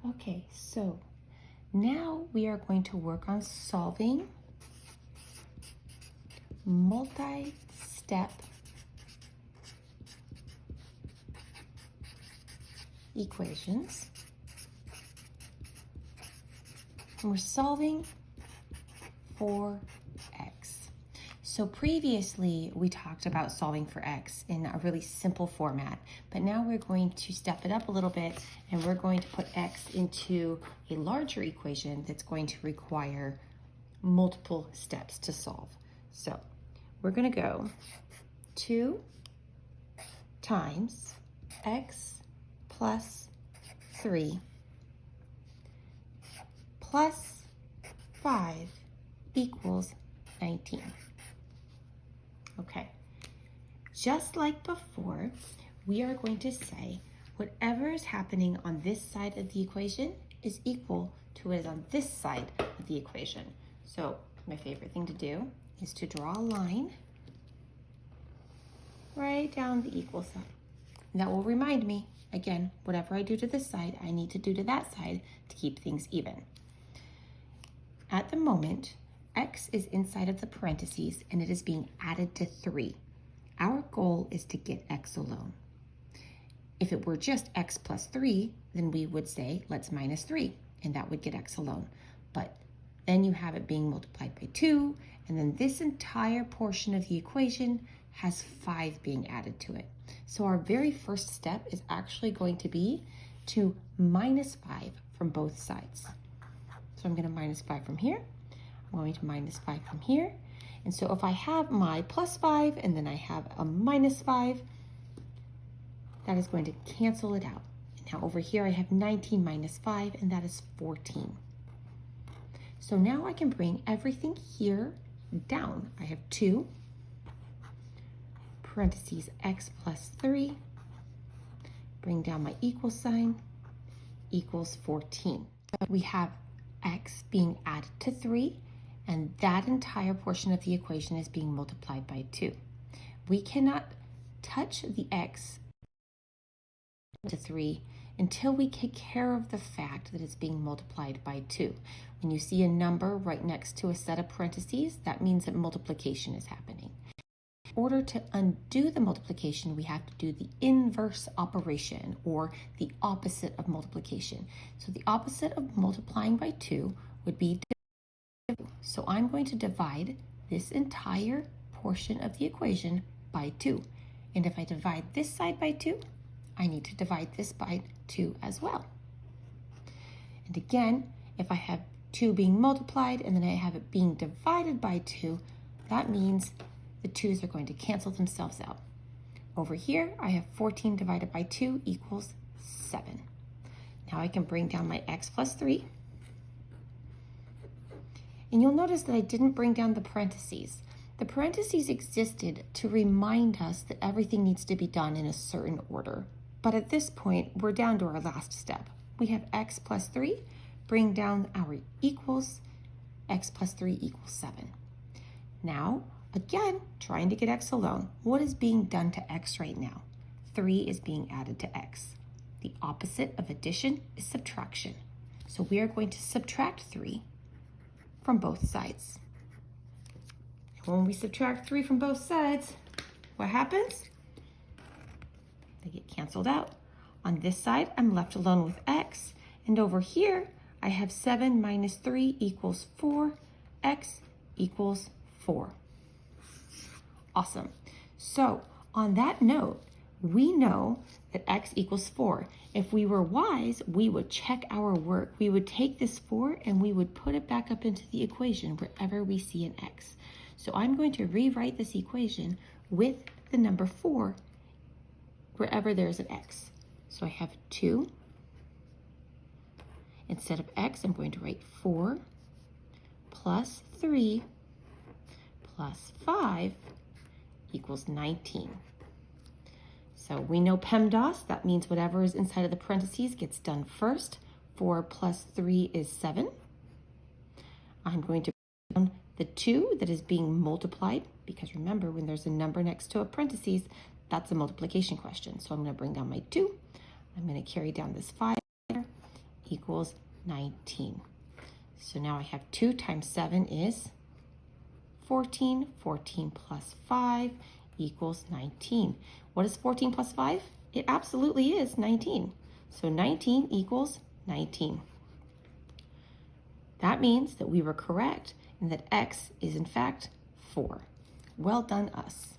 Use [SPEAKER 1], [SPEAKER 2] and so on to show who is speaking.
[SPEAKER 1] Okay, so now we are going to work on solving multi-step equations. And we're solving for x. So previously we talked about solving for x in a really simple format, but now we're going to step it up a little bit and we're going to put x into a larger equation that's going to require multiple steps to solve. So we're going to go 2 times x plus 3 plus 5 equals 19. Okay, just like before, we are going to say whatever is happening on this side of the equation is equal to what is on this side of the equation. So my favorite thing to do is to draw a line right down the equal sign. And that will remind me, again, whatever I do to this side, I need to do to that side to keep things even. At the moment, x is inside of the parentheses and it is being added to 3. Our goal is to get x alone. If it were just x plus 3, then we would say, let's minus 3, and that would get x alone. But then you have it being multiplied by 2, and then this entire portion of the equation has 5 being added to it. So our very first step is actually going to be to minus 5 from both sides. So I'm going to minus 5 from here. I'm going to minus 5 from here. And so if I have my plus 5 and then I have a minus 5, that is going to cancel it out. Now over here I have 19 minus 5, and that is 14. So now I can bring everything here down. I have 2, parentheses x plus 3, bring down my equal sign, equals 14. We have x being added to 3, and that entire portion of the equation is being multiplied by 2. We cannot touch the x to 3 until we take care of the fact that it's being multiplied by 2. When you see a number right next to a set of parentheses, that means that multiplication is happening. In order to undo the multiplication, we have to do the inverse operation, or the opposite of multiplication. So the opposite of multiplying by 2 would be dividing. So I'm going to divide this entire portion of the equation by 2. And if I divide this side by 2, I need to divide this by 2 as well. And again, if I have 2 being multiplied and then I have it being divided by 2, that means the 2's are going to cancel themselves out. Over here, I have 14 divided by 2 equals 7. Now I can bring down my x plus 3. And you'll notice that I didn't bring down the parentheses. The parentheses existed to remind us that everything needs to be done in a certain order. But at this point, we're down to our last step. We have x plus 3, bring down our equals, x plus 3 equals 7. Now, again, trying to get x alone. What is being done to x right now? 3 is being added to x. The opposite of addition is subtraction. So we are going to subtract 3 from both sides. And when we subtract 3 from both sides, what happens? They get canceled out. On this side, I'm left alone with x. And over here, I have 7 minus 3 equals 4. X equals 4. Awesome. So on that note, we know that x equals 4. If we were wise, we would check our work. We would take this 4 and we would put it back up into the equation wherever we see an x. So I'm going to rewrite this equation with the number 4 wherever there's an x. So I have 2. Instead of x, I'm going to write 4 plus 3 plus 5 equals 19. So we know PEMDAS, that means whatever is inside of the parentheses gets done first. 4 plus 3 is 7. I'm going to put down the 2 that is being multiplied, because remember, when there's a number next to a parentheses, that's a multiplication question. So I'm going to bring down my 2. I'm going to carry down this 5 equals 19. So now I have 2 times 7 is 14. 14 plus 5 equals 19. What is 14 plus 5? It absolutely is 19. So 19 equals 19. That means that we were correct and that x is in fact 4. Well done us.